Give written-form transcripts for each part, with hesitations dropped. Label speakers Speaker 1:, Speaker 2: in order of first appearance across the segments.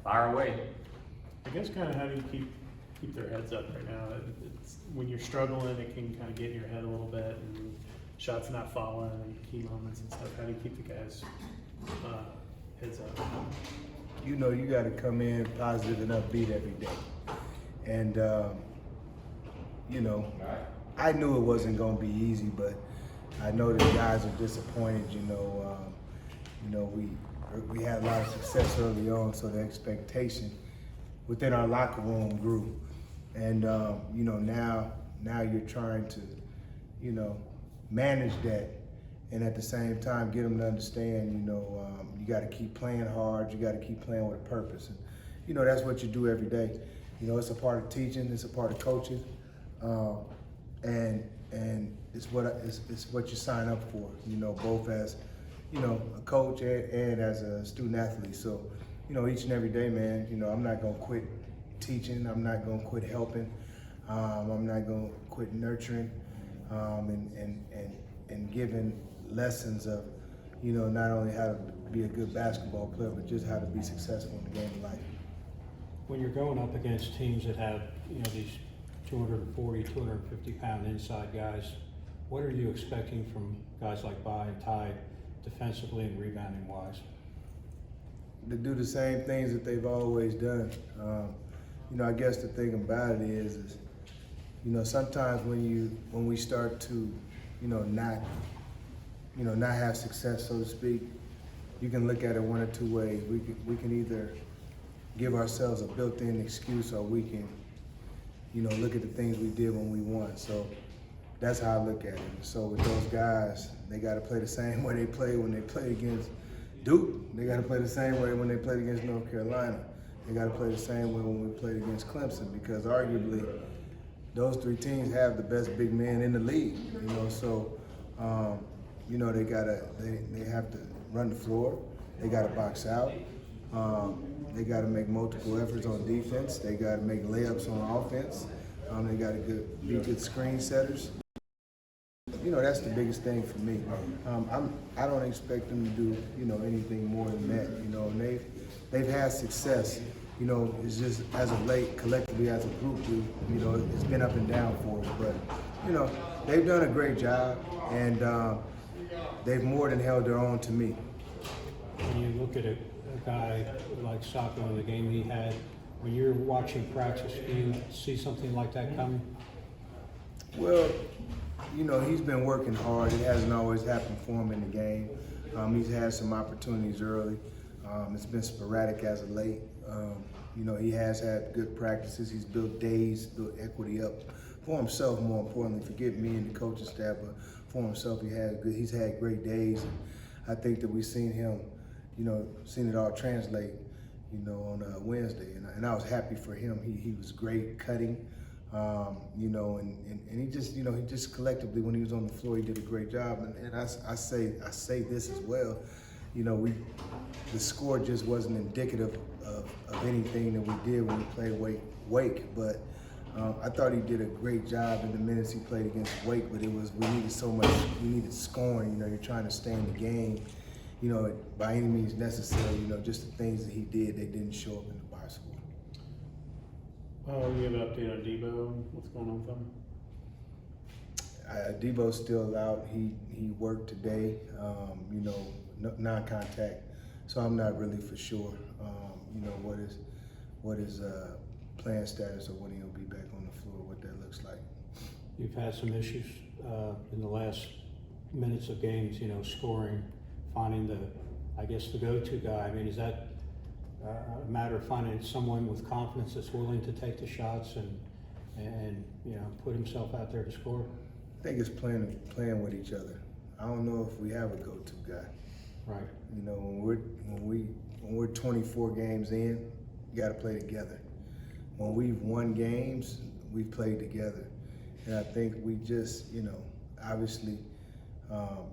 Speaker 1: fire away.
Speaker 2: I guess kind of how do you keep their heads up right now? It's, when you're struggling, it can kind of get in your head a little bit, and shots not falling, and key moments and stuff. How do you keep the guys' heads up?
Speaker 3: You know, you got to come in positive and upbeat every day. And, you know, I knew it wasn't going to be easy, but I know the guys are disappointed. You know, we had a lot of success early on, so the expectation within our locker room grew. And, you know, now you're trying to, you know, manage that, and at the same time get them to understand, you know, you got to keep playing hard, you got to keep playing with a purpose. And, you know, that's what you do every day. You know, it's a part of teaching, it's a part of coaching, and it's what you sign up for, you know, both as, you know, a coach and as a student athlete. So, you know, each and every day, man, you know, I'm not going to quit teaching, I'm not going to quit helping, I'm not going to quit nurturing, and giving lessons of, you know, not only how to be a good basketball player, but just how to be successful in the game of life.
Speaker 4: When you're going up against teams that have, you know, these 240, 250-pound inside guys, what are you expecting from guys like Bai and Ty defensively and rebounding wise?
Speaker 3: To do the same things that they've always done. You know, I guess the thing about it is, you know, sometimes when we start to, you know, not have success, so to speak, you can look at it one or two ways. We can either give ourselves a built-in excuse, or we can, you know, look at the things we did when we won. So that's how I look at it. So with those guys, they got to play the same way they played when they played against Duke. They got to play the same way when they played against North Carolina. They got to play the same way when we played against Clemson, because arguably those three teams have the best big men in the league. You know, so you know, they have to run the floor. They got to box out. They got to make multiple efforts on defense. They got to make layups on offense. They got to be good screen setters. You know, that's the biggest thing for me. I don't expect them to do, you know, anything more than that. You know, and they've had success. You know, it's just as of late, collectively as a group, you know, it's been up and down for us. But, you know, they've done a great job, and they've more than held their own to me.
Speaker 4: When you look at a guy like Sacco in the game he had, when you're watching practice, do you see something like that coming?
Speaker 3: Well, you know, he's been working hard. It hasn't always happened for him in the game. He's had some opportunities early. It's been sporadic as of late. You know, he has had good practices. He's built days, built equity up for himself, more importantly. Forget me and the coaching staff, but for himself, he's had great days. And I think that we've seen him, you know, seen it all translate, you know, on Wednesday. And I was happy for him. He was great cutting, you know, and he just, you know, he just collectively, when he was on the floor, he did a great job. And I say this as well. You know, the score just wasn't indicative of anything that we did when we played Wake, but I thought he did a great job in the minutes he played against Wake, but we needed scoring. You know, you're trying to stay in the game, you know, by any means necessary. You know, just the things that he did, they didn't show up in the box score.
Speaker 2: You have an update on Debo? What's going on with him?
Speaker 3: Debo's still out. He worked today, you know, non-contact, so I'm not really for sure, you know, what his playing status or when he'll be back on the floor, what that looks like.
Speaker 4: You've had some issues in the last minutes of games, you know, scoring, finding the go-to guy. I mean, is that a matter of finding someone with confidence that's willing to take the shots and you know, put himself out there to score?
Speaker 3: I think it's playing with each other. I don't know if we have a go-to guy.
Speaker 4: Right.
Speaker 3: You know, when we're 24 games in, you got to play together. When we've won games, we've played together, and I think we just, you know, obviously,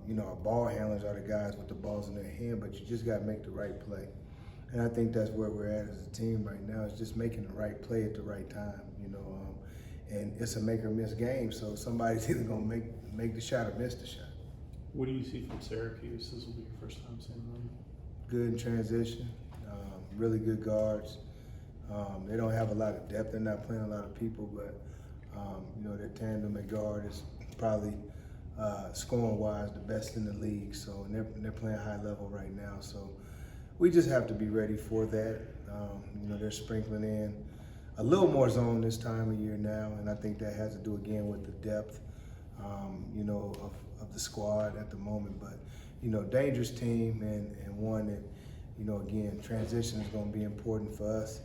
Speaker 3: you know, our ball handlers are the guys with the balls in their hand, but you just got to make the right play, and I think that's where we're at as a team right now. It's just making the right play at the right time, you know, and it's a make or miss game, so somebody's either gonna make the shot or miss the shot.
Speaker 2: What do you see from Syracuse? This will be your first time seeing them.
Speaker 3: Good in transition, really good guards. They don't have a lot of depth. They're not playing a lot of people, but you know, their tandem at guard is probably scoring-wise the best in the league. So and they're playing high level right now. So we just have to be ready for that. You know, they're sprinkling in a little more zone this time of year now, and I think that has to do again with the depth, you know, of the squad at the moment. But you know, dangerous team and one that, you know, again, transition is going to be important for us.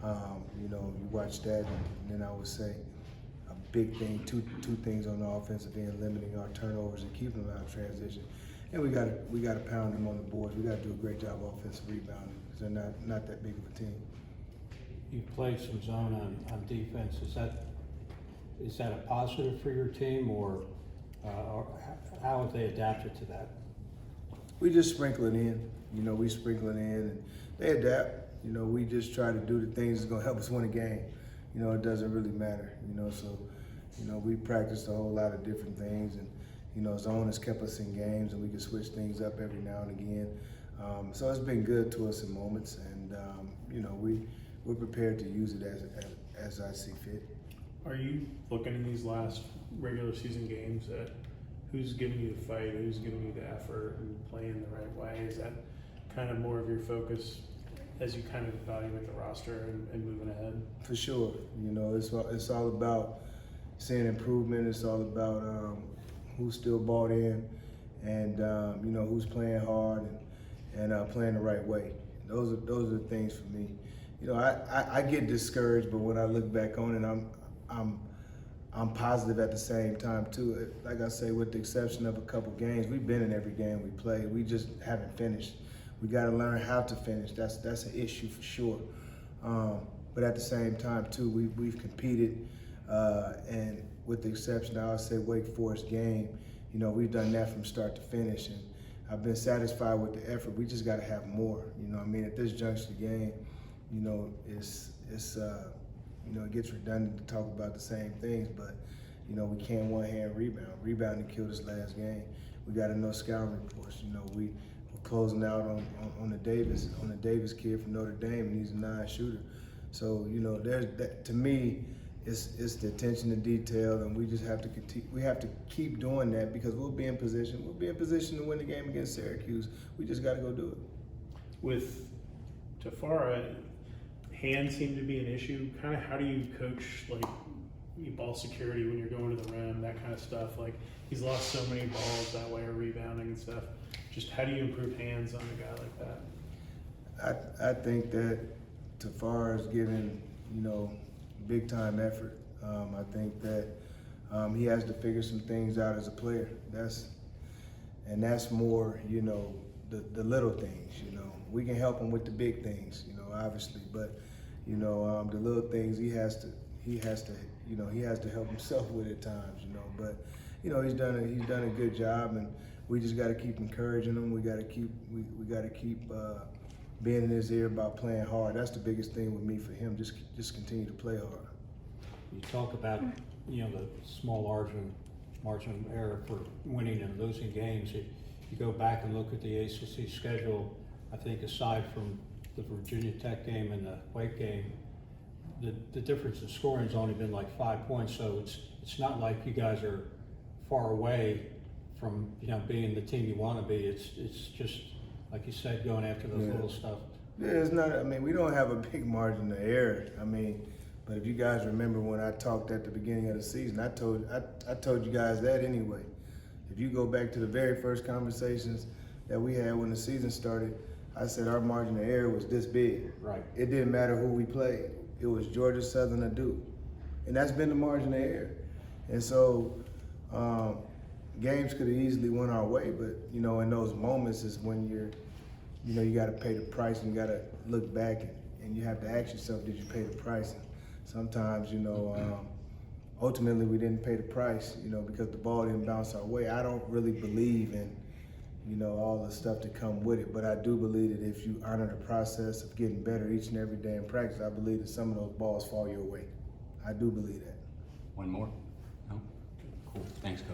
Speaker 3: You know, you watch that, and then I would say a big thing, two things on the offensive end, limiting our turnovers and keeping them out of transition. And we got to pound them on the boards. We got to do a great job offensive rebounding because they're not that big of a team.
Speaker 4: You've played some zone on defense. Is that a positive for your team, or how have they adapted to that?
Speaker 3: We just sprinkle it in. You know, we sprinkle it in, and they adapt. You know, we just try to do the things that's going to help us win a game. You know, it doesn't really matter. You know, so, you know, we practiced a whole lot of different things, and, you know, zone has kept us in games, and we can switch things up every now and again. So it's been good to us in moments, and, you know, we're prepared to use it as I see fit.
Speaker 2: Are you looking in these last regular season games at who's giving you the fight, who's giving you the effort and playing the right way? Is that kind of more of your focus as you kind of evaluate the roster and moving ahead?
Speaker 3: For sure. You know, it's all about seeing improvement. It's all about who's still bought in and, you know, who's playing hard and playing the right way. Those are the things for me. You know, I get discouraged, but when I look back on it, I'm positive at the same time too. Like I say, with the exception of a couple games, we've been in every game we play. We just haven't finished. We got to learn how to finish. That's an issue for sure. But at the same time too, we've competed, and with the exception, I would say Wake Forest game, you know, we've done that from start to finish, and I've been satisfied with the effort. We just got to have more. You know, I mean, at this juncture of the game, you know, it's you know, it gets redundant to talk about the same things, but, you know, we can't one-hand rebound. Rebounding killed us last game. We got to know scouting reports. You know, we're closing out on the Davis kid from Notre Dame, and he's a 9-shooter. So, you know, there's that. To me, it's the attention to detail, and we just have to continue. We have to keep doing that because we'll be in position. We'll be in position to win the game against Syracuse. We just got to go do it.
Speaker 2: With Tafara, hands seem to be an issue. Kind of how do you coach like ball security when you're going to the rim, that kind of stuff? Like he's lost so many balls that way, or rebounding and stuff. Just how do you improve hands on a guy like that?
Speaker 3: I think that Tafara is giving, you know, big time effort. I think that he has to figure some things out as a player. That's more, you know, the little things. You know, we can help him with the big things, you know, obviously, but you know, the little things he has to, you know, he has to help himself with at times, you know. But you know, he's done a good job, and we just got to keep encouraging him. We got to keep being in his ear about playing hard. That's the biggest thing with me for him. Just continue to play hard.
Speaker 4: You talk about, you know, the small margin of error for winning and losing games. If you go back and look at the ACC schedule, I think aside from the Virginia Tech game and the Wake game, the difference in scoring has only been like 5 points. So it's not like you guys are far away from, you know, being the team you want to be. It's just like you said, going after those little stuff.
Speaker 3: Yeah, it's not. I mean, we don't have a big margin of error. I mean, but if you guys remember when I talked at the beginning of the season, I told you guys that anyway. If you go back to the very first conversations that we had when the season started, I said our margin of error was this big.
Speaker 4: Right.
Speaker 3: It didn't matter who we played. It was Georgia, Southern, or Duke, and that's been the margin of error. And so games could have easily went our way, but you know, in those moments is when you got to pay the price, and you got to look back and you have to ask yourself, did you pay the price? And sometimes, you know, ultimately we didn't pay the price, you know, because the ball didn't bounce our way. I don't really believe in, you know, all the stuff that come with it, but I do believe that if you honor the process of getting better each and every day in practice, I believe that some of those balls fall your way. I do believe that.
Speaker 1: One more? No? Cool. Thanks, Coach.